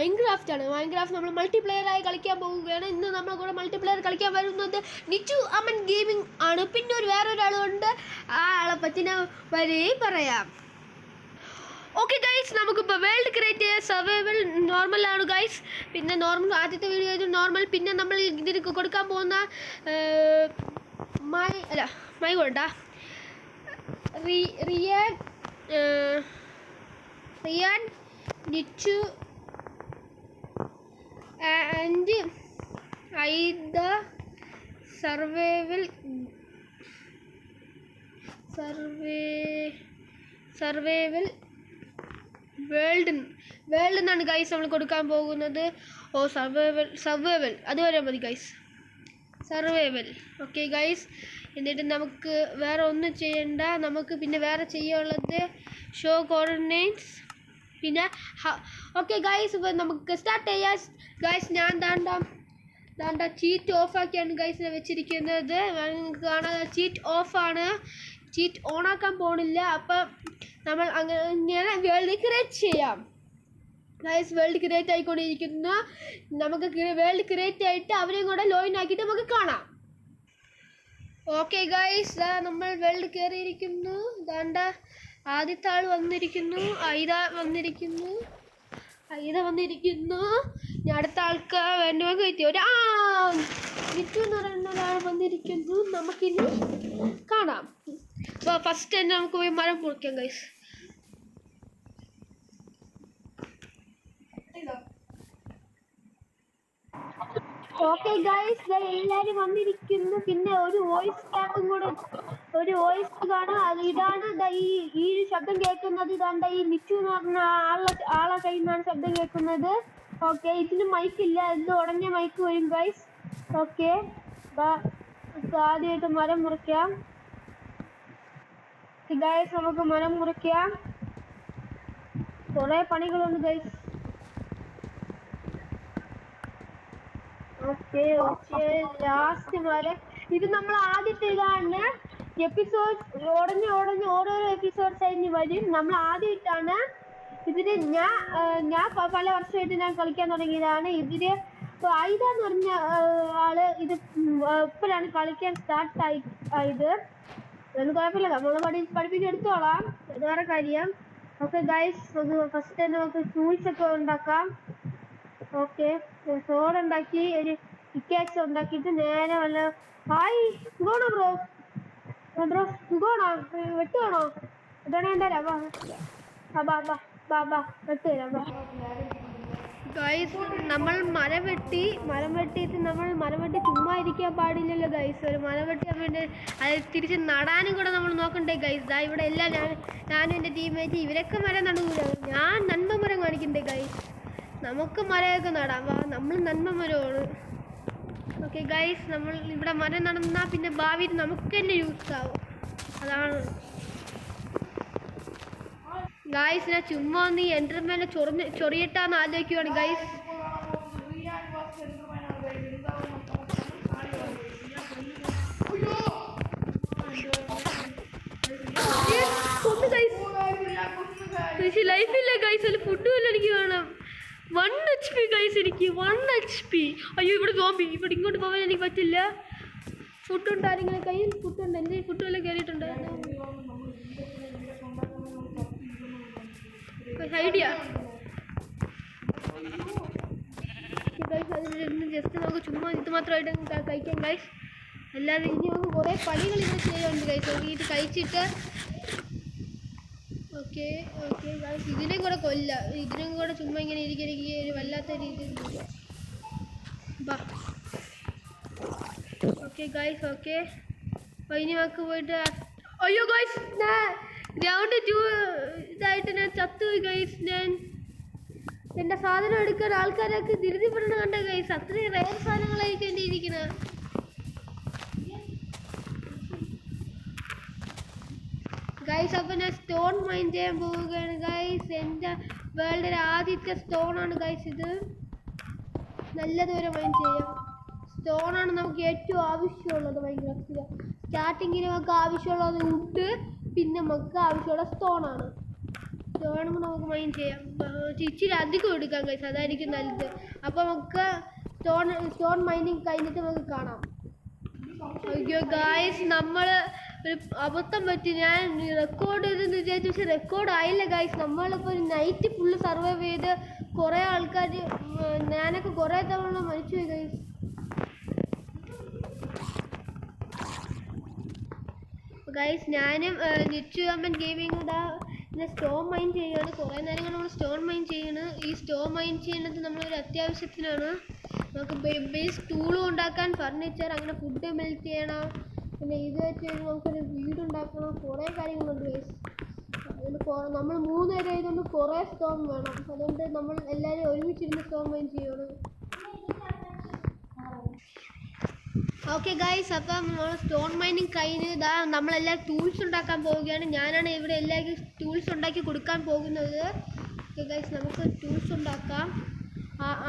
Minecraft ആണ്. Minecraft നമ്മൾ മൾട്ടിപ്ലെയറായി കളിക്കാൻ പോവുകയാണ്. ഇന്ന് നമ്മളെ കൂടെ മൾട്ടിപ്ലെയർ കളിക്കാൻ വരുന്നത് നിച്ചു അമൻ ഗെയിമിംഗ് ആണ്. പിന്നെ വേറൊരാളുണ്ട്, ആ ആളെ പറ്റി ഞാൻ വരെ പറയാം. ഓക്കെ ഗൈസ്, നമുക്കിപ്പോൾ വേൾഡ് ക്രിയേറ്റ് ചെയ്യാൻ സർവൈവൽ നോർമലാണ് ഗൈസ്. പിന്നെ നോർമൽ ആദ്യത്തെ വീഡിയോ നോർമൽ. പിന്നെ നമ്മൾ ഇതിന് കൊടുക്കാൻ പോകുന്ന മൈ കൊണ്ടാ റിയാൻ നിച്ചു ആൻഡ് ഐദ സർവൈവൽ വേൾഡ് എന്നാണ് ഗൈസ് നമ്മൾ കൊടുക്കാൻ പോകുന്നത്. സർവൈവൽ അതുവരെ മതി ഗൈസ്, സർവൈവൽ. ഓക്കെ ഗൈസ്, എന്നിട്ട് നമുക്ക് വേറെ ഒന്നും ചെയ്യണ്ട. നമുക്ക് പിന്നെ വേറെ ചെയ്യാനുള്ളത് ഷോ കോർഡിനേറ്റ്സ്. പിന്നെ ഓക്കെ ഗൈസ്, ഇപ്പോൾ നമുക്ക് സ്റ്റാർട്ട് ചെയ്യാം ഗൈസ്. ഞാൻ ദാണ്ട ചീറ്റ് ഓഫാക്കിയാണ് ഗൈസിനെ വെച്ചിരിക്കുന്നത്. നിങ്ങൾക്ക് കാണാൻ ചീറ്റ് ഓഫാണ്, ചീറ്റ് ഓണാക്കാൻ പോണില്ല. അപ്പം നമ്മൾ അങ്ങനെ വേൾഡ് ക്രിയേറ്റ് ചെയ്യാം ഗൈസ്. വേൾഡ് ക്രിയേറ്റ് ആയിക്കൊണ്ടിരിക്കുന്നു. നമുക്ക് വേൾഡ് ക്രിയേറ്റ് ആയിട്ട് അവരെയും കൂടെ ലോയിൻ ആക്കിയിട്ട് നമുക്ക് കാണാം. ഓക്കെ ഗൈസ്, നമ്മൾ വേൾഡ് കയറിയിരിക്കുന്നു. ദാണ്ട ആദ്യത്തെ ആൾ വന്നിരിക്കുന്നു, ഐദ വന്നിരിക്കുന്നു. ഞാൻ അടുത്ത ആൾക്ക് വേണ്ടുവെങ്കിൽ എത്തി നിച്ചു എന്ന് പറയുന്ന ഒരാൾ വന്നിരിക്കുന്നു. നമുക്കിനി കാണാം. അപ്പോൾ ഫസ്റ്റ് തന്നെ നമുക്ക് പോയി മരം മുറിക്കാം ഗൈസ്. ഓക്കെ ഗൈസ്, എല്ലാവരും വന്നിരിക്കുന്നു. പിന്നെ ഒരു വോയിസ് ചാറ്റും കൂടെ, ഒരു വോയിസ് കാണാം. ഇതാണ് ഈ ശബ്ദം കേൾക്കുന്നത്. ഇതാണ്ട് ഈ നിച്ചു എന്ന് പറഞ്ഞ ആളെ കയ്യിൽ നിന്നാണ് ശബ്ദം കേൾക്കുന്നത്. ഓക്കെ, ഇതിന് മൈക്കില്ല, ഇത് ഉടനെ മൈക്ക് വരും ഗൈസ്. ഓക്കെ, ആദ്യമായിട്ട് മരം മുറിക്കാം ഗൈസ്. നമുക്ക് മരം മുറിക്കാം. കുറേ പണികളുണ്ട് ഗൈസ്. ഓക്കെ, ലാസ്റ്റ് മരം. ഇത് നമ്മൾ ആദ്യത്തെ ഇതാണ്. എപ്പിസോഡ് ഓരോരോ എപ്പിസോഡ്സ് ആയിട്ട് വരും. നമ്മൾ ആദ്യമായിട്ടാണ് ഇതിന് ഞാൻ പല വർഷമായിട്ട് ഞാൻ കളിക്കാൻ തുടങ്ങിയതാണ്. ഇതിന് ഐദ എന്ന് പറഞ്ഞ ആള് ഇത് ഇപ്പോഴാണ് കളിക്കാൻ സ്റ്റാർട്ട് ആയത്. അതൊന്നും കുഴപ്പമില്ല, നമ്മൾ പഠിപ്പിച്ചെടുത്തോളാം, അത് വേറെ കാര്യം. ഓക്കെ ഗൈസ്, ഫസ്റ്റ് തന്നെ നമുക്ക് ടൂൾസ് ഒക്കെ ഉണ്ടാക്കാം. ഓക്കെ, സോഡ് ഉണ്ടാക്കി, ഒരു പിക്കാക്സ് ഉണ്ടാക്കിയിട്ട് നേരെ വല്ല സുഖമാണോ ബ്രോ സുഖമാണോ? വെട്ടുവാണോ? ഇതാണേണ്ടരാ വെട്ടുതരാം. ഗൈസ്, നമ്മൾ മരം വെട്ടിയിട്ട് നമ്മൾ മരം വെട്ടി ചുമ്മാ ഇരിക്കാൻ പാടില്ലല്ലോ ഗൈസ്. ഒരു മരം വെട്ടിയാൻ വേണ്ടി അത് തിരിച്ച് നടാനും കൂടെ നമ്മൾ നോക്കണ്ടേ ഗൈസ്. ഇവിടെ എല്ലാം ഞാനും എൻ്റെ ടീമേറ്റ് ഇവരൊക്കെ മരം നടൂല. ഞാൻ നന്മ മരം കാണിക്കണ്ടേ ഗൈസ്. നമുക്ക് മരമൊക്കെ നടാം, നമ്മൾ നന്മ മരമാണ്. ഓക്കെ ഗൈസ്, നമ്മൾ ഇവിടെ മരം നടന്നാൽ പിന്നെ ഭാവിയിൽ നമുക്ക് തന്നെ യൂസ് ആവും. അതാണ് ഗൈസ്. ഞാൻ ചുമ്മാ ഒന്ന് ഈ എൻ്റർമേനെ ചൊറിയിട്ടാന്ന് ആലോചിക്കുവാണ് ഗൈസ്. പക്ഷേ ലൈഫില്ല ഗൈസ്, അതിൽ ഫുഡും എല്ലാം എനിക്ക് വേണം. 1 HP ഗൈസ്, എനിക്ക് 1 HP. അയ്യോ, ഇവിടെ സോംബി. ഇവിടെ ഇങ്ങോട്ട് പോകാൻ എനിക്ക് പറ്റില്ല. ഫുഡുണ്ട് ആരെങ്കിലും കയ്യിൽ? ഫുഡുണ്ട്, എൻ്റെ ഫുഡും എല്ലാം കയറിയിട്ടുണ്ട്. ഐഡിയ ഗൈസ്, അതിന് ജസ്റ്റ് നമുക്ക് ചുമ്മാ ഇത് മാത്രമായിട്ട് കഴിക്കാം ഗൈസ്. അല്ലാതെ ഇനി നമുക്ക് കുറേ പണികൾ ഇവിടെ ചെയ്യാറുണ്ട് ഗൈസ്. ഇത് കഴിച്ചിട്ട് ഓക്കെ ഗൈസ്, ഇതിനെയും കൂടെ ഇതിനും കൂടെ ചുമ്മാ ഇങ്ങനെ ഇരിക്കണമെങ്കിൽ ഒരു വല്ലാത്ത രീതിയിൽ. Okay guys, okay. അപ്പോൾ ഇനി നമുക്ക് പോയിട്ട് അയ്യോ ഗൈസ്, ഗ്രൗണ്ട് 2 ഇതായിട്ട് ഞാൻ ചത്തുപോയി ഗൈസ്. ഞാൻ എൻ്റെ സാധനം എടുക്കാൻ ആൾക്കാരൊക്കെ ധൃതിപ്പെടണം കണ്ട ഗൈസ്. അത്രയും റയർ സാധനങ്ങളായിരിക്കും എൻ്റെ ഇരിക്കുന്നത് ഗൈസ്. അപ്പോൾ ഞാൻ സ്റ്റോൺ മൈൻ ചെയ്യാൻ പോവുകയാണ് ഗൈസ്. എൻ്റെ വേൾഡിലെ ആദ്യത്തെ സ്റ്റോണാണ് ഗൈസ് ഇത്. നല്ല ദൂരം മൈൻ ചെയ്യാം. സ്റ്റോണാണ് നമുക്ക് ഏറ്റവും ആവശ്യമുള്ളത്. ഭയങ്കര സ്റ്റാർട്ടിങ്ങിൽ നമുക്ക് ആവശ്യമുള്ളത് വുഡ്, പിന്നെ നമുക്ക് ആവശ്യമുള്ള സ്റ്റോണാണ്. സ്റ്റോണും നമുക്ക് മൈൻ ചെയ്യാം. ഇച്ചിരി അധികം എടുക്കാം ഗൈസ്, അതായിരിക്കും നല്ലത്. അപ്പോൾ നമുക്ക് സ്റ്റോൺ മൈനിങ് കഴിഞ്ഞിട്ട് നമുക്ക് കാണാം. അയ്യോ ഗൈസ്, നമ്മൾ ഒരു അബദ്ധം പറ്റി. ഞാൻ റെക്കോർഡ് ചെയ്തെന്ന് വിചാരിച്ചു, പക്ഷെ റെക്കോർഡ് ആയില്ല ഗൈസ്. നമ്മളിപ്പോൾ ഒരു നൈറ്റ് ഫുള്ള് സർവൈവ് ചെയ്ത് കുറേ ആൾക്കാർ, ഞാനൊക്കെ കുറേ തവണ മരിച്ചുപോയി ഗൈസ്. ഗൈസ് ഞാനും നിച്ചു അമ്മൻ ഗെയിമിങ് പിന്നെ സ്റ്റോൺ മൈൻ ചെയ്യുകയാണ്. കുറേ നേരം നമ്മൾ സ്റ്റോൺ മൈൻ ചെയ്യാണ്. ഈ സ്റ്റോൺ മൈൻ ചെയ്യുന്നത് നമ്മളൊരു അത്യാവശ്യത്തിനാണ്. നമുക്ക് ബേസ് ടൂളും ഉണ്ടാക്കാൻ, ഫർണിച്ചർ, അങ്ങനെ ഫുഡ് മെൽറ്റ് ചെയ്യണം. പിന്നെ ഇത് വെച്ച് നമുക്കൊരു വീടുണ്ടാക്കണം. കുറേ കാര്യങ്ങളുണ്ട് ഗൈസ്. അതിന് നമ്മൾ 3 പേര് ആയതുകൊണ്ട് കുറേ സ്റ്റോൺ വേണം. അതുകൊണ്ട് നമ്മൾ എല്ലാവരും ഒരുമിച്ചിരുന്ന് സ്റ്റോൺ മൈൻ ചെയ്യണം. ഓക്കെ ഗൈസ്, അപ്പം നമ്മൾ സ്റ്റോൺ മൈനിങ് കഴിഞ്ഞ് നമ്മളെല്ലാം ടൂൾസ് ഉണ്ടാക്കാൻ പോവുകയാണ്. ഞാനാണ് ഇവിടെ എല്ലാവർക്കും ടൂൾസ് ഉണ്ടാക്കി കൊടുക്കാൻ പോകുന്നത്. ഓക്കെ ഗൈസ്, നമുക്ക് ടൂൾസ് ഉണ്ടാക്കാം.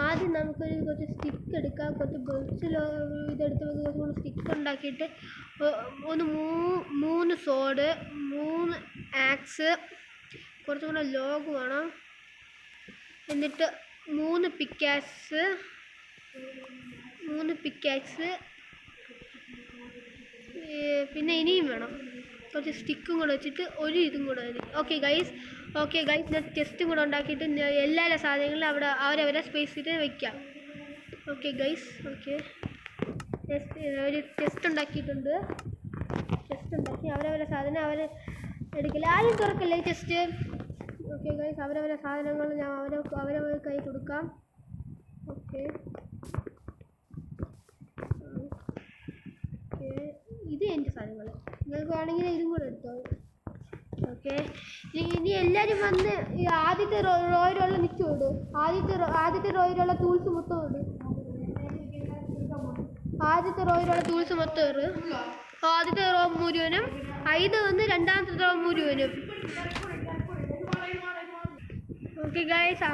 ആദ്യം നമുക്കൊരു കുറച്ച് സ്റ്റിക്ക് എടുക്കാം. കുറച്ച് ബെൽസിലോ ഇതെടുത്ത് കുറച്ച് സ്റ്റിക്ക് ഉണ്ടാക്കിയിട്ട് 3 സോഡ്, 3 ആക്സ്, കുറച്ചും കൂടെ ലോഗ് വേണം. എന്നിട്ട് 3 പിക്കാക്സ്, പിന്നെ ഇനിയും വേണം കുറച്ച് സ്റ്റിക്കും കൂടെ വെച്ചിട്ട് ഒരു ഇതും കൂടെ മതി. ഓക്കെ ഗൈസ്, ഞാൻ ടെസ്റ്റും കൂടെ ഉണ്ടാക്കിയിട്ട് എല്ലാ സാധനങ്ങളും അവരവരെ സ്പേസിൽ വയ്ക്കാം. ഓക്കെ ഗൈസ്, ഒരു ടെസ്റ്റ് ഉണ്ടാക്കിയിട്ടുണ്ട്. ടെസ്റ്റ് ഉണ്ടാക്കി അവരവരെ സാധനം അവർ എടുക്കില്ല. ആരും തുറക്കില്ല ഈ ടെസ്റ്റ്. ഓക്കെ ഗൈസ്, അവരവരെ സാധനങ്ങൾ ഞാൻ അവരവരെ കൈ കൊടുക്കാം. ഓക്കെ, ഇത് എൻ്റെ സാധനങ്ങൾ. നിങ്ങൾക്ക് വേണമെങ്കിൽ ഇതും കൂടെ എടുത്തോ. ഓക്കെ, ഇനി എല്ലാവരും വന്ന് ഈ ആദ്യത്തെ റോയിലുള്ള നിൽച്ചു വിടും. ആദ്യത്തെ റോയിലുള്ള ടൂൾസ് മൊത്തം ഇടും. ആദ്യത്തെ റോ മുഴുവനും, ഇത് വന്ന് രണ്ടാമത്തെ റോ മുഴുവനും. ഓക്കെ ഗൈസ്,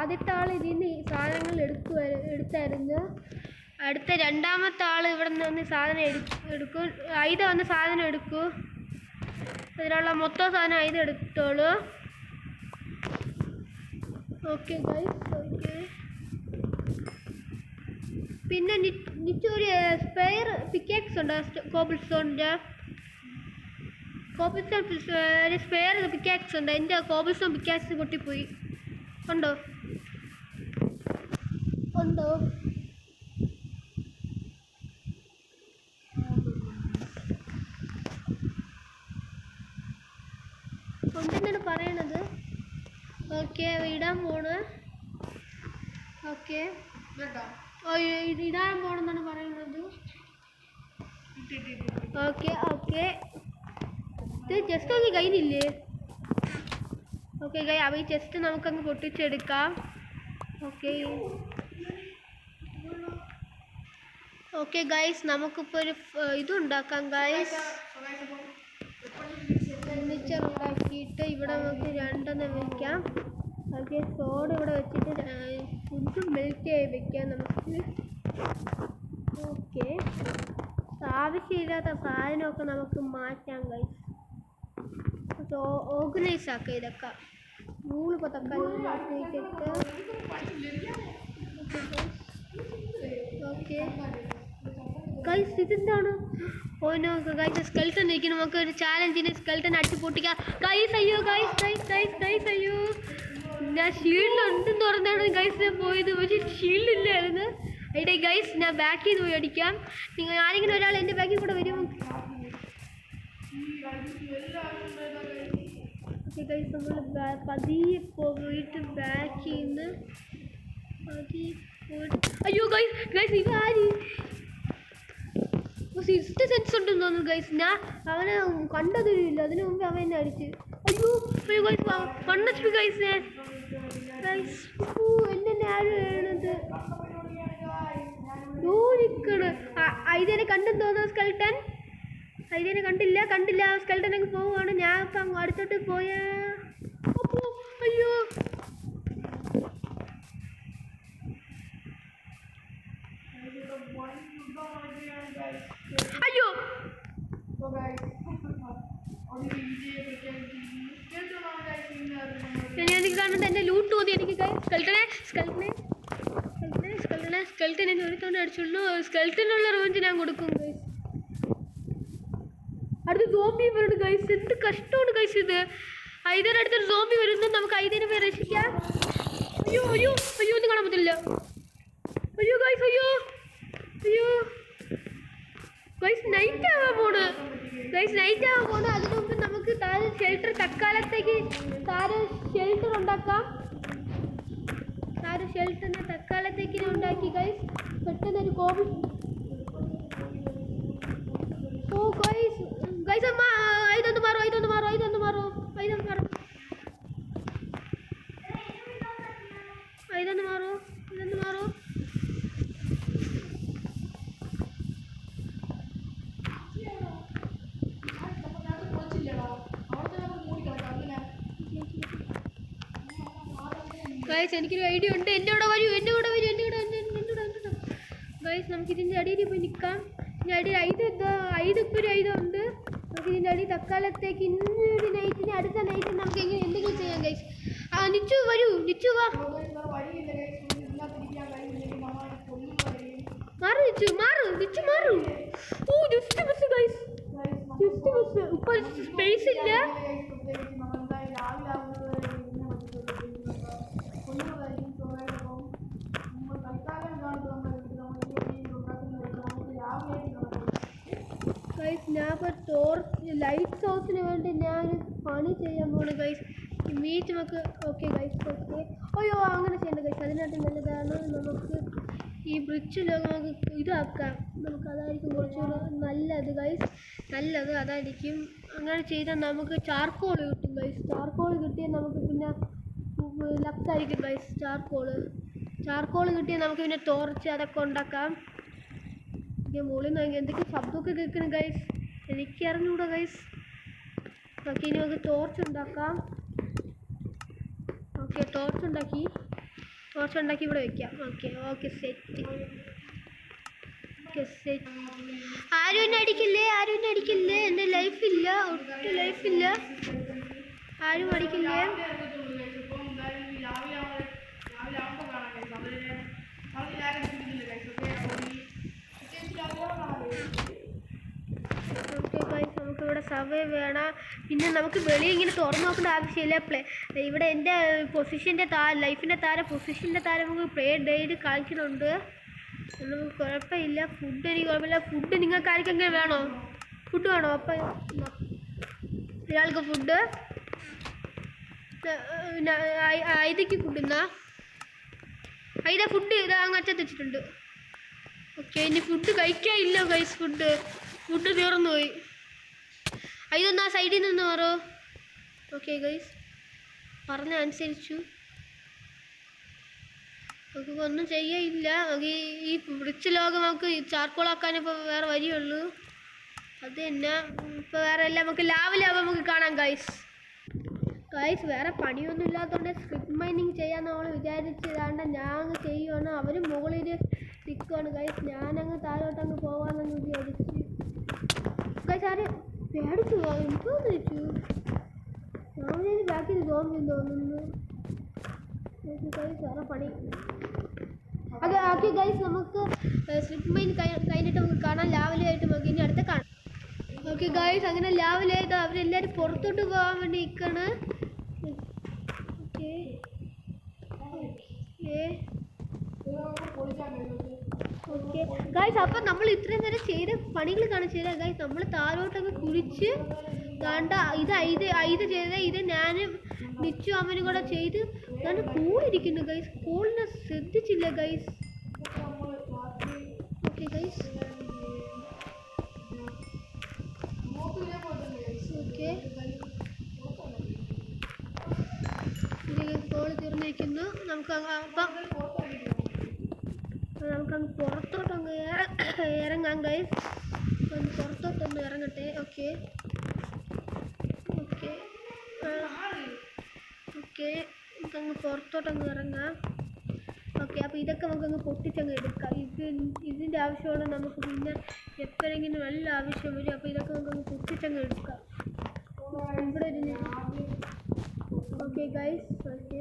ആദ്യത്തെ ആൾ ഇതിന് സാധനങ്ങൾ എടുത്തായിരുന്നു. അടുത്ത രണ്ടാമത്തെ ആൾ ഇവിടെ നിന്ന് വന്ന് സാധനം എടുക്കും. ഇത് വന്ന് സാധനം എടുക്കൂ. അതിനുള്ള മൊത്തം സാധനം ഇത് എടുത്തോളൂ. ഓക്കെ ഗൈസ്, പിന്നെ നിച്ചൊരു സ്പെയർ പിക്കാക്സ് ഉണ്ട്. കോബിൾ സ്റ്റോണിൻ്റെ ഒരു സ്പെയർ പിക്കാക്സ് ഉണ്ട്. എൻ്റെ കോബിൾ സ്റ്റോൺ പിക്കാക്സ് പൊട്ടിപ്പോയി. ഉണ്ടോ? ഉണ്ടെന്നാണ് പറയണത്. ഓക്കെ, ഇടാൻ പോണ്. ഓക്കെ, ഇടാൻ പോണെന്നാണ് പറയുന്നത്. ഓക്കെ, ഇത് ജസ്റ്റ് ഒന്ന് കഴിഞ്ഞില്ലേ? ഓക്കെ അപ്പോൾ ഈ ചെസ്റ്റ് നമുക്കങ്ങ് പൊട്ടിച്ചെടുക്കാം. ഓക്കെ ഗൈസ്, നമുക്കിപ്പോൾ ഒരു ഇതുണ്ടാക്കാം ഗൈസ്. ഫർണിച്ചർ ഉണ്ടാക്കിയിട്ട് ഇവിടെ നമുക്ക് 2 വയ്ക്കാം. ഓക്കെ, സോഡ് ഇവിടെ വെച്ചിട്ട് ഫുഡ് മെൽറ്റ് ചെയ്ത് വെക്കാം നമുക്ക്. ഓക്കെ, ആവശ്യമില്ലാത്ത സാധനമൊക്കെ നമുക്ക് മാറ്റാം ഗൈസ്. ഓർഗനൈസ് ആക്കാം ഇതൊക്കെ. നൂലിപ്പോൾ തക്കാളി മാറ്റിയിട്ട്. ഓക്കെ ഗൈസ്, ഇതെന്താണ്? ഗൈസ്, സ്കെൽട്ടൺ ഇരിക്കുന്നു. നമുക്ക് ഒരു ചാലഞ്ചിന് സ്കെൽട്ടൺ അടിച്ച് പൊട്ടിക്കാം ഗൈസ്. അയ്യോ ഞാൻ ഷീൽഡുണ്ടെന്ന് പറഞ്ഞാണ് ഗൈസ് ഞാൻ പോയത്, പക്ഷേ ഷീൽഡ് ഇല്ലായിരുന്നു. അതിൻ്റെ ഗൈസ് ഞാൻ ബാക്കിൽ നിന്ന് പോയി അടിക്കാം. നിങ്ങൾ ആരെങ്കിലും ഒരാൾ എൻ്റെ ബാക്കിൽ കൂടെ വരുമോ? ഓക്കെ ഗൈസ്, നമ്മൾ പതിയെ പോയിട്ട് ബാക്കിൽ നിന്ന് അയ്യോ ഗൈസ് ഇത് ആര്? സിക്സ്ത് സെൻസ് ഉണ്ടെന്ന് തോന്നുന്നു ഗൈസ്. ഞാൻ അവനെ കണ്ടതില്ല, അതിന് മുമ്പ് അവൻ എന്നെ അടിച്ച്. അയ്യോ ഗൈസ്, 1 HP ഗൈസ്. എന്നെ ആരും വേണത് നിൽക്കണ്. ഇതിനെ കണ്ടെന്ന് തോന്നുന്നു സ്കെൽട്ടൻ. ഇതിനെ കണ്ടില്ല. സ്കെൽട്ടൻ അങ്ങ് പോവുകയാണ്. ഞാൻ ഇപ്പം അങ്ങ് അടുത്തോട്ട് പോയാ അയ്യോ കണ്ടിട്ട് എൻ്റെ ലൂട്ട് തോന്നി എനിക്ക് സ്കെൽട്ടൻ എന്നെ ഒരു തവണ അടിച്ചുള്ളൂ. സ്കെൽട്ടനുള്ള റിവെഞ്ച് ഞാൻ കൊടുക്കും ഗൈസ്. അടുത്ത് സോംബി വരുന്നുണ്ട് ഗൈസ്. എന്ത് കഷ്ടമാണ് ഗൈസ് ഇത്. ഐദയുടെ അടുത്തൊരു സോംബി വരുന്നു. നമുക്ക് ഐദനെ പോയി രക്ഷിക്കാം. അയ്യോ ഒന്നും കാണാൻ പറ്റില്ല. അയ്യോ ഗൈസ് നൈറ്റ് ആവാൻ പോണ്. അതിനു മുമ്പ് നമുക്ക് താഴെ ഷെൽട്ടർ തൽക്കാലത്തേക്ക് ഷെൽട്ടർ ഉണ്ടാക്കാം. ഷെൽട്ടറിനെ തൽക്കാലത്തേക്ക് ഉണ്ടാക്കി ഗൈസ്. പെട്ടെന്നൊരു കോവിഡ്. ഓ ഗൈസ് ഇതൊന്ന് മാറോ. ഗൈസ് എനിക്കൊരു ഐഡിയ ഉണ്ട്. എൻ്റെ കൂടെ വരൂ ഗൈസ്. നമുക്ക് ഇതിൻ്റെ അടിയിൽ പോയി നിൽക്കാം. ഇതിൻ്റെ അടിയിൽ ഐതുണ്ട്. നമുക്ക് ഇതിൻ്റെ അടിയിൽ തൽക്കാലത്തേക്ക് ഇന്നൊരു നൈറ്റിന് അടുത്ത നൈറ്റിന് നമുക്ക് എന്തെങ്കിലും ചെയ്യാം ഗൈസ്. നിച്ചു വരൂ. നിച്ചു വാ. മാറു. ഓ ജസ്റ്റ് മിസ് ഗൈസ്. ഇപ്പോൾ സ്പേസ് ഇല്ല. ഗൈസ് ഞാൻ ഇപ്പോൾ ടോർച്ച് ലൈറ്റ് സോഴ്സിന് വേണ്ടി ഞാൻ പണി ചെയ്യാൻ പോണു ഗൈസ്. മീറ്റ് നമുക്ക് ഓക്കെ ഗൈസ്. അയ്യോ അങ്ങനെ ചെയ്യേണ്ട ഗൈസ്. അതിനായിട്ട് നല്ലതാണ് നമുക്ക് ഈ ബ്രിഡ്ജ് നമുക്ക് ഇതാക്കാം. അതായിരിക്കും കുറച്ചുകൂടെ നല്ലത് ഗൈസ്. അതായിരിക്കും. അങ്ങനെ ചെയ്താൽ നമുക്ക് ചാർക്കോൾ കിട്ടും ഗൈസ്. ചാർക്കോൾ കിട്ടിയാൽ നമുക്ക് പിന്നെ ലക്കായിരിക്കും ഗൈസ്. ചാർക്കോൾ കിട്ടിയാൽ നമുക്ക് പിന്നെ ടോർച്ച് അതൊക്കെ ഉണ്ടാക്കാം. മുകളിൽ നിന്ന് എന്തൊക്കെ ശബ്ദമൊക്കെ കേൾക്കണം ഗൈസ്. എനിക്ക് അറിഞ്ഞൂടാ ഗൈസ്. ഓക്കെ ഇനി നമുക്ക് ടോർച്ച് ഉണ്ടാക്കാം. ഓക്കെ ടോർച്ച് ഉണ്ടാക്കി ഇവിടെ വെക്കാം. Okay set. ആരും എന്നെ അടിക്കില്ലേ. എൻ്റെ ലൈഫില്ല. ഒട്ടും ലൈഫില്ല. ആരും അടിക്കില്ലേ. നമുക്കിവിടെ സർവൈവ് വേണം. പിന്നെ നമുക്ക് വെളിയിൽ ഇങ്ങനെ തുറന്നു നോക്കേണ്ട ആവശ്യമില്ല. ഇവിടെ എൻ്റെ പൊസിഷൻ്റെ ലൈഫിൻ്റെ പൊസിഷൻ്റെ നമുക്ക് പ്ലേ ഡേറ്റ് കാണിക്കുന്നുണ്ട്. നമുക്ക് കുഴപ്പമില്ല. ഫുഡ് എനിക്ക് കുഴപ്പമില്ല. ഫുഡ് നിങ്ങൾക്ക് ആർക്കെങ്കിലും വേണോ? ഫുഡ് വേണോ? അപ്പം ഒരാൾക്ക് ഫുഡ്. ഐതയ്ക്ക് ഫുഡ് ഫുഡ് ഇതാ അങ്ങറ്റത്ത് വെച്ചിട്ടുണ്ട്. ഓക്കെ ഇനി ഫുഡ് കഴിക്കാനില്ല ഗൈസ്. ഫുഡ് തീർന്നു പോയി. ഇതൊന്ന് ആ സൈഡിൽ നിന്ന് മാറോ. ഓക്കെ ഗൈസ് പറഞ്ഞ അനുസരിച്ചു. നമുക്കിപ്പോൾ ഒന്നും ചെയ്യില്ല. ഈ ബ്രിഡ്ജ് ലോകം നമുക്ക് ചാർക്കോളാക്കാനിപ്പോൾ വേറെ വഴിയുള്ളൂ. അത് തന്നെ. ഇപ്പോൾ വേറെ എല്ലാം നമുക്ക് ലാവിലാവുമ്പോൾ നമുക്ക് കാണാം ഗൈസ്. വേറെ പണിയൊന്നും ഇല്ലാത്തതുകൊണ്ട് സ്ക്രിപ്റ്റ് മൈനിങ് ചെയ്യാൻ നമ്മൾ വിചാരിച്ചതാണ്ട് ഞാൻ ചെയ്യുവാണ്. അവർ മുകളിൽ നിൽക്കുവാണ് ഗൈസ്. ഞാനങ്ങ് താഴോട്ടങ്ങ് പോകാമെന്നങ്ങ് വിചാരിച്ചു ഗൈസ്. ആരും പേടിച്ചു എനിക്ക് തോന്നിച്ചു. ഞാൻ ബാക്കിൽ തോന്നുന്നു ഗൈസ്. വേറെ പണി ഓക്കെ ഗൈസ്. നമുക്ക് സ്ക്രിപ്റ്റ് മൈൻ കഴിഞ്ഞിട്ട് നമുക്ക് കാണാം. ലാവലായിട്ട് നമുക്ക് ഇനി അടുത്ത കാണാം. ഓക്കെ ഗൈസ് അങ്ങനെ ലാവലായിട്ട് അവരെല്ലാവരും പുറത്തോട്ട് പോകാൻ വേണ്ടി നിൽക്കാണ്. ഓക്കെ ഗൈസ് അപ്പം നമ്മൾ ഇത്രയും നേരം ചെയ്ത പണികൾ കാണിച്ചു തരാം ഗൈസ്. നമ്മൾ താഴോട്ടൊക്കെ കുഴിച്ച് ദാണ്ട ഇത് ചെയ്ത ഇത് ഞാനും നിച്ചു അമ്മനും കൂടെ ചെയ്ത് ദാണ്ട് കൂളിരിക്കുന്നു ഗൈസ്. കൂളിനെ ശ്രദ്ധിച്ചില്ല guys. Okay guys. Okay call തീർന്നിരിക്കുന്നു. നമുക്കങ്ങ് പുറത്തോട്ടങ്ങ് ഇറങ്ങാം ഗൈസ്. പുറത്തോട്ടൊന്ന് ഇറങ്ങട്ടെ. ഓക്കെ നമുക്കങ്ങ് പുറത്തോട്ടങ്ങ് ഇറങ്ങാം. ഓക്കെ അപ്പോൾ ഇതൊക്കെ നമുക്കങ്ങ് പൊട്ടിച്ചങ്ങ് എടുക്കാം. ഇതിൻ്റെ ആവശ്യമുള്ള നമുക്ക് പിന്നെ എപ്പോഴെങ്കിലും നല്ല ആവശ്യം വരും. അപ്പോൾ ഇതൊക്കെ നമുക്കങ്ങ് പൊട്ടിച്ചങ്ങ് എടുക്കാം. ഇവിടെ ഓക്കെ ഗൈസ്. ഓക്കെ,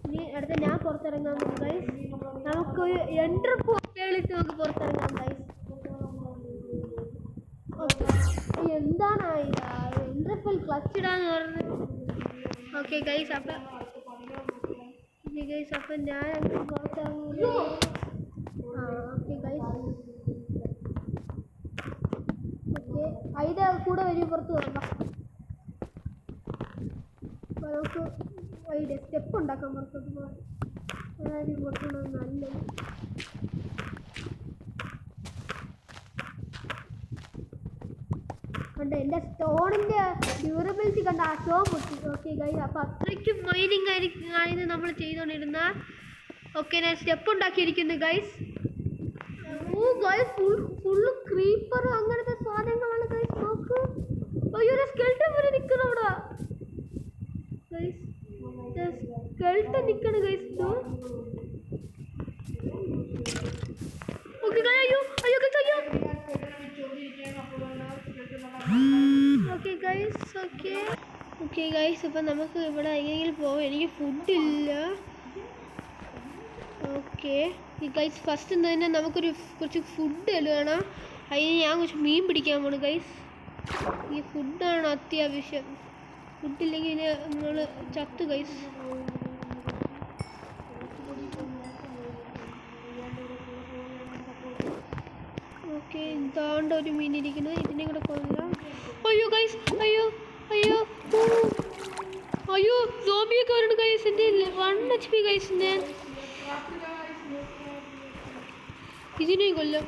ഇനി അടുത്ത ഞാൻ പുറത്തിറങ്ങാൻ പോകും ഗൈസ്. നമുക്കൊരു എൻട്രപ്പ് കേളിട്ട് നമുക്ക് പുറത്തിറങ്ങാം ഗൈസ്. എന്താണ് എൻട്രപ്പിൽ ക്ലച്ച് ഇടാന്ന് പറഞ്ഞു. ഓക്കെ ഗൈസ്, അപ്പം ഞാൻ അങ്ങ് പുറത്തിറങ്ങുന്നു. Okay guys. ഓക്കെ, അതിൻ്റെ കൂടെ വരും പുറത്ത് വരണം. അപ്പോൾ നമുക്ക് അതിൻ്റെ സ്റ്റെപ്പ് ഉണ്ടാക്കാം പുറത്തോട്ട് പോകാൻ. അതായത് പുറത്തുള്ള നല്ലത്. കണ്ട എൻ്റെ സ്റ്റോണിൻ്റെ ഡ്യൂറബിലിറ്റി കണ്ട, ആ സ്റ്റോൺ പൊട്ടി. ഓക്കെ ഗൈസ്, അപ്പോൾ അത്രയ്ക്കും മൈനിങ് ആയിരുന്നു നമ്മൾ ചെയ്തുകൊണ്ടിരുന്ന. ഓക്കെ, ഞാൻ സ്റ്റെപ്പ് ഉണ്ടാക്കിയിരിക്കുന്നു ഗൈസ്. ഓ ഗൈസ്, ഫുള്ള് ക്രീപ്പർ അങ്ങനത്തെ സാധനങ്ങളാണ് ഗൈസ്. നോക്ക്, അയ്യോ ഒരു സ്കെൽട്ടൻ വരെ നിൽക്കണം അവിടെ ഗൈസ്. സ്കെൽട്ടൻ നിൽക്കണം ഗൈസ്. ഓക്കെ ഗൈസ്, അയ്യോ ഗൈസ്, അയ്യോ. Okay guys. ഓക്കെ ഗൈസ്, അപ്പം നമുക്ക് ഇവിടെ എങ്ങനെയെങ്കിലും പോകാം. എനിക്ക് ഫുഡില്ല. ഓക്കെ ഗൈസ്, ഫസ്റ്റ് തന്നെ നമുക്കൊരു കുറച്ച് ഫുഡ് വേണം. അതിന് ഞാൻ കുറച്ച് മീൻ പിടിക്കാൻ പോണു ഗൈസ്. ഈ ഫുഡാണ് അത്യാവശ്യം. ഫുഡില്ലെങ്കിൽ നമ്മൾ ചത്ത് ഗൈസ്. ഓക്കെ, ഇതാണ്ട് ഒരു മീൻ ഇരിക്കുന്നത്. ഇതിനെ കൂടെ കൊല്ലാം. അയ്യോ ഗൈസ്, അയ്യോ സോംബിയൊക്കെ വരുന്നു ഗൈസ്. എൻ്റെ 1 HP ഗൈസ്. ഞാൻ ഇതിനെയും കൊല്ലാം.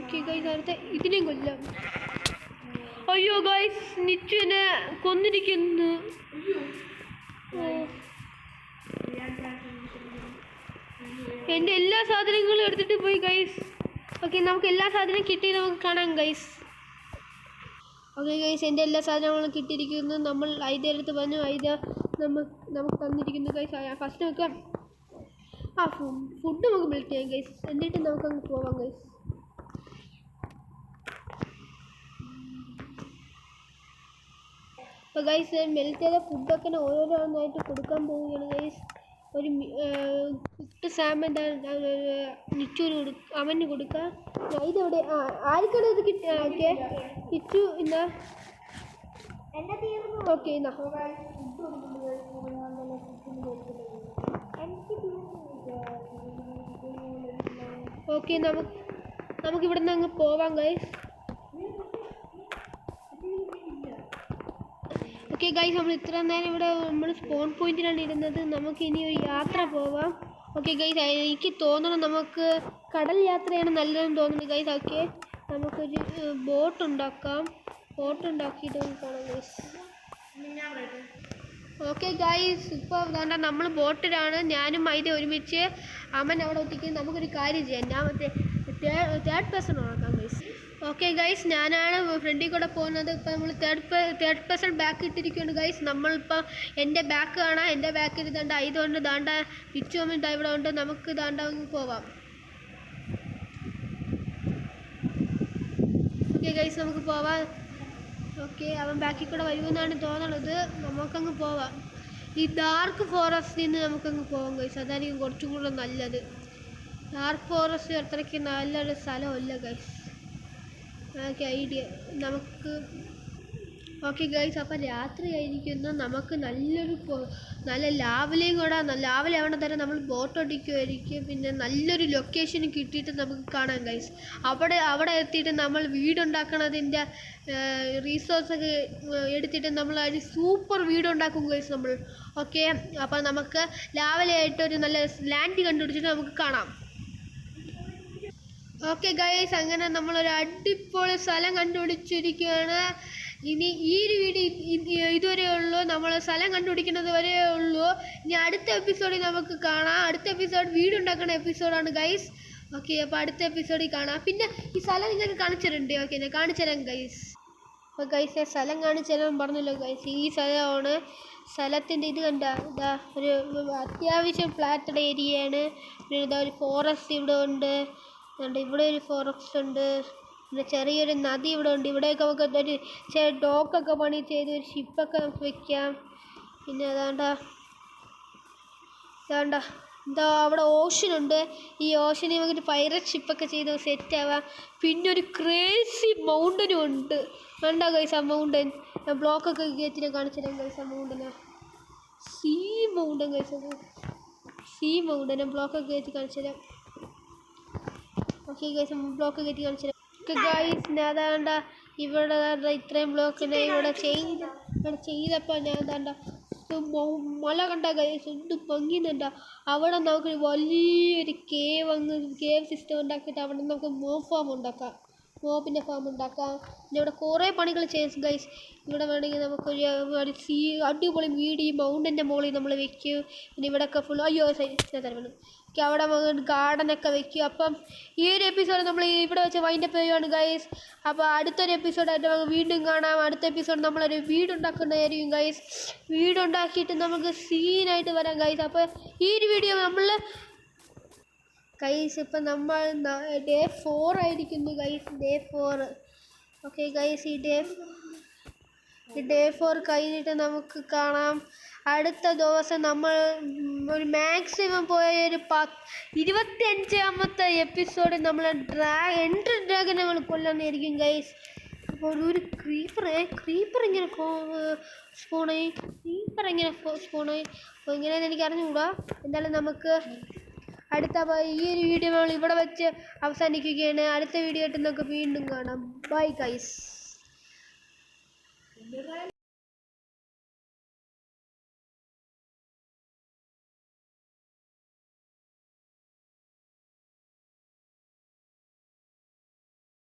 ഓക്കെ ഗൈസ്, അടുത്ത ഇതിനെയും കൊല്ലാം. അയ്യോ ഗൈസ്, നിച്ചുവിനെ കൊന്നിരിക്കുന്നു. എൻ്റെ എല്ലാ സാധനങ്ങളും എടുത്തിട്ട് പോയി ഗൈസ്. ഓക്കെ, നമുക്ക് എല്ലാ സാധനവും കിട്ടി നമുക്ക് കാണാം ഗൈസ്. ഓക്കെ ഗൈസ്, എൻ്റെ എല്ലാ സാധനങ്ങളും കിട്ടിയിരിക്കുന്നു. നമ്മൾ അതിൻ്റെ അടുത്ത് പറഞ്ഞു, അതിൻ്റെ നമുക്ക് തന്നിരിക്കുന്നു ഗൈസ്. ഫസ്റ്റ് നമുക്ക് ഫുഡ് നമുക്ക് ബിൽഡ് ചെയ്യാം ഗൈസ്. എന്നിട്ട് നമുക്കങ്ങ് പോവാം ഗൈസ്. അപ്പോൾ ഗൈസ്, മെൽറ്റ് ചെയ്ത ഫുഡൊക്കെ ഓരോന്നായിട്ട് കൊടുക്കാൻ പോവുകയാണ് ഗൈസ്. ഒരു കുട്ട് സാമൻ നിച്ചൂന് അവന് കൊടുക്കാം. ഇതെവിടെ ആർക്കാണ് ഇത് കിട്ടുക? ഓക്കെ, നിച്ചു ഇന്നാ. ഓക്കെ, എന്നാ ഓക്കെ, നമുക്കിവിടെ നിന്ന് അങ്ങ് പോവാം ഗൈസ്. ഓക്കെ ഗൈസ്, നമ്മൾ ഇത്ര നേരം ഇവിടെ നമ്മൾ സ്പോൺ പോയിന്റിലാണ് ഇരുന്നത്. നമുക്ക് ഇനി ഒരു യാത്ര പോവാം. ഓക്കെ ഗൈസ്, എനിക്ക് തോന്നണം നമുക്ക് കടൽ യാത്രയാണ് നല്ലതെന്ന് തോന്നുന്നത് ഗൈസ്. ഓക്കെ, നമുക്കൊരു ബോട്ട് ഉണ്ടാക്കാം. ബോട്ട് ഉണ്ടാക്കിയിട്ട് പോകണം ഗൈസ്. ഓക്കെ ഗൈസ്, ഇപ്പോൾ വേണ്ട നമ്മൾ ബോട്ടിലാണ്. ഞാനും മൈദ ഒരുമിച്ച് അമ്മൻ അവിടെ ഒത്തിക്കും. നമുക്കൊരു കാര്യം ചെയ്യാം, ഞാൻ മറ്റേ തേർഡ് പേഴ്സൺ ആക്കാം ഗൈസ്. ഓക്കെ ഗൈസ്, ഞാനാണ് ഫ്രണ്ടിൽ കൂടെ പോകുന്നത്. ഇപ്പോൾ നമ്മൾ തേർഡ് പേഴ്സൺ ബാക്ക് ഇട്ടിരിക്കുകയാണ് ഗൈസ്. നമ്മളിപ്പോൾ എൻ്റെ ബാക്ക് കാണാം. എൻ്റെ ബാക്കിൽ ഇതാണ്ട് ഇതുകൊണ്ട് ദാണ്ട പിച്ചും ഇവിടെ ഉണ്ട്. നമുക്ക് ദാണ്ട പോവാം. ഓക്കെ ഗൈസ്, നമുക്ക് പോവാം. ഓക്കെ, അവൻ ബാക്കിൽ കൂടെ വരുമെന്നാണ് തോന്നുന്നത്. നമുക്കങ്ങ് പോവാം. ഈ ഡാർക്ക് ഫോറസ്റ്റിൽ നിന്ന് നമുക്കങ്ങ് പോവാം ഗൈസ്. അതായിരിക്കും കുറച്ചും കൂടെ നല്ലത്. ഡാർക്ക് ഫോറസ്റ്റ് അത്രയ്ക്ക് നല്ലൊരു സ്ഥലമല്ല ഗൈസ്. ഓക്കെ, ഐഡിയ നമുക്ക്. ഓക്കെ ഗൈസ്, അപ്പോൾ രാത്രി ആയിരിക്കുന്നു. നമുക്ക് നല്ല ലാവിലെയും കൂടെ ലാവിലെ ആവണ തരം നമ്മൾ ബോട്ട് ഓടിക്കുമായിരിക്കും. പിന്നെ നല്ലൊരു ലൊക്കേഷൻ കിട്ടിയിട്ട് നമുക്ക് കാണാം ഗൈസ്. അവിടെ എത്തിയിട്ട് നമ്മൾ വീടുണ്ടാക്കണതിൻ്റെ റീസോഴ്സൊക്കെ എടുത്തിട്ട് നമ്മൾ അതിന് സൂപ്പർ വീടുണ്ടാക്കും ഗൈസ് നമ്മൾ. ഓക്കെ, അപ്പോൾ നമുക്ക് ലാവിലെ ആയിട്ടൊരു നല്ല ലാൻഡ് കണ്ടുപിടിച്ചിട്ട് നമുക്ക് കാണാം. ഓക്കെ ഗൈസ്, അങ്ങനെ നമ്മളൊരു അടിപൊളി സ്ഥലം കണ്ടുപിടിച്ചിരിക്കുകയാണ്. ഇനി ഈ ഒരു വീഡിയോ ഇതുവരെ ഉള്ളൂ. നമ്മൾ സ്ഥലം കണ്ടുപിടിക്കുന്നത് വരെ ഉള്ളൂ. ഇനി അടുത്ത എപ്പിസോഡിൽ നമുക്ക് കാണാം. അടുത്ത എപ്പിസോഡ് വീടുണ്ടാക്കുന്ന എപ്പിസോഡാണ് ഗൈസ്. ഓക്കെ, അപ്പോൾ അടുത്ത എപ്പിസോഡിൽ കാണാം. പിന്നെ ഈ സ്ഥലം നിങ്ങൾക്ക് കാണിച്ചു തരുന്നുണ്ട്. ഓക്കെ, ഞാൻ കാണിച്ചു തരാം ഗൈസ്. അപ്പോൾ ഗൈസ്, സ്ഥലം കാണിച്ചു തരാൻ പറഞ്ഞല്ലോ ഗൈസ്. ഈ സ്ഥലമാണ്. സ്ഥലത്തിൻ്റെ ഇത് കണ്ട, ഇതാ ഒരു അത്യാവശ്യം ഫ്ലാറ്റഡ് ഏരിയയാണ്. പിന്നെ ഇതാ ഒരു ഫോറസ്റ്റ് ഇവിടെ ഉണ്ട്. ഇവിടെ ഒരു ഫോറസ്റ്റ് ഉണ്ട്. പിന്നെ ചെറിയൊരു നദി ഇവിടെ ഉണ്ട്. ഇവിടെയൊക്കെ നമുക്ക് ഒരു ഡോക്കൊക്കെ പണി ചെയ്ത് ഒരു ഷിപ്പൊക്കെ നമുക്ക് വെക്കാം. പിന്നെ അതാണ്ട എന്താ അവിടെ ഓഷനുണ്ട്. ഈ ഓഷനിൽ നമുക്കൊരു പൈററ്റ് ഷിപ്പൊക്കെ ചെയ്ത് സെറ്റ് ആവാം. പിന്നെ ഒരു ക്രേസി മൗണ്ടനും ഉണ്ട്. വേണ്ട ഗൈസ് ആ മൗണ്ടൻ ബ്ലോക്കൊക്കെ കയറ്റി കാണിച്ചിടാം ഗൈസ്. ആ മൗണ്ടന് സീ മൗണ്ടൻ ഗൈസ്. അത് സീ മൗണ്ടൻ ബ്ലോക്കൊക്കെ കയറ്റി കാണിച്ചുതരാം. ഓക്കെ ഗൈസ് ബ്ലോക്ക് കയറ്റി കാണിച്ചുതരാം ഗൈസ്. ഞാൻ അതാണ്ട ഇവിടെ ഇത്രയും ബ്ലോക്കിനെ ഇവിടെ ചെയ്തപ്പോൾ ഞാൻ അതാണ്ട മല കണ്ട ഗൈസ് എന്ത് ഭംഗിയുന്നുണ്ട. അവിടെ നമുക്ക് വലിയൊരു കേവ് സിസ്റ്റം ഉണ്ടാക്കിയിട്ട് അവിടെ നമുക്ക് മോപ്പിൻ്റെ ഫാം ഉണ്ടാക്കാം. പിന്നെ ഇവിടെ കുറേ പണികൾ ചെയ്യാം ഗൈസ്. ഇവിടെ വേണമെങ്കിൽ നമുക്കൊരു അടിപൊളി വീട് ഈ മൗണ്ടൻ്റെ മുകളിൽ നമ്മൾ വെക്കും. പിന്നെ ഇവിടെയൊക്കെ ഫുൾ തരണം അവിടെ ഗാർഡനൊക്കെ വെക്കും. അപ്പം ഈ ഒരു എപ്പിസോഡ് നമ്മൾ ഇവിടെ വെച്ച് വൈൻഡപ്പ് ചെയ്യുവാണ് ഗൈസ്. അപ്പോൾ അടുത്തൊരു എപ്പിസോഡായിട്ട് നമുക്ക് വീണ്ടും കാണാം. അടുത്ത എപ്പിസോഡ് നമ്മളൊരു വീടുണ്ടാക്കുന്നതായിരിക്കും ഗൈസ്. വീടുണ്ടാക്കിയിട്ട് നമുക്ക് സീനായിട്ട് വരാം ഗൈസ്. അപ്പോൾ ഈ ഒരു വീഡിയോ നമ്മൾ ഗൈസ് ഇപ്പം നമ്മൾ ഡേ 4 ആയിരിക്കുന്നു ഗൈസ്. ഡേ 4. ഓക്കെ ഗൈസ് ഈ ഡേ 4 കഴിഞ്ഞിട്ട് നമുക്ക് കാണാം. അടുത്ത ദിവസം നമ്മൾ ഒരു മാക്സിമം പോയ ഒരു 25ാമത്തെ എപ്പിസോഡ് നമ്മൾ എൻഡർ ഡ്രാഗൻ നമ്മൾ കൊല്ലാന്നായിരിക്കും ഗൈസ്. അപ്പോൾ ഒരു ക്രീപ്പർ ഇങ്ങനെ സ്പോണായി. അപ്പോൾ ഇങ്ങനെയെന്ന് എനിക്ക് അറിഞ്ഞുകൂടാ. എന്തായാലും നമുക്ക് അടുത്ത ഈ ഒരു വീഡിയോ നമ്മൾ ഇവിടെ വെച്ച് അവസാനിക്കുകയാണ്. അടുത്ത വീഡിയോ ആയിട്ട് നമുക്ക് വീണ്ടും കാണാം. Bye guys.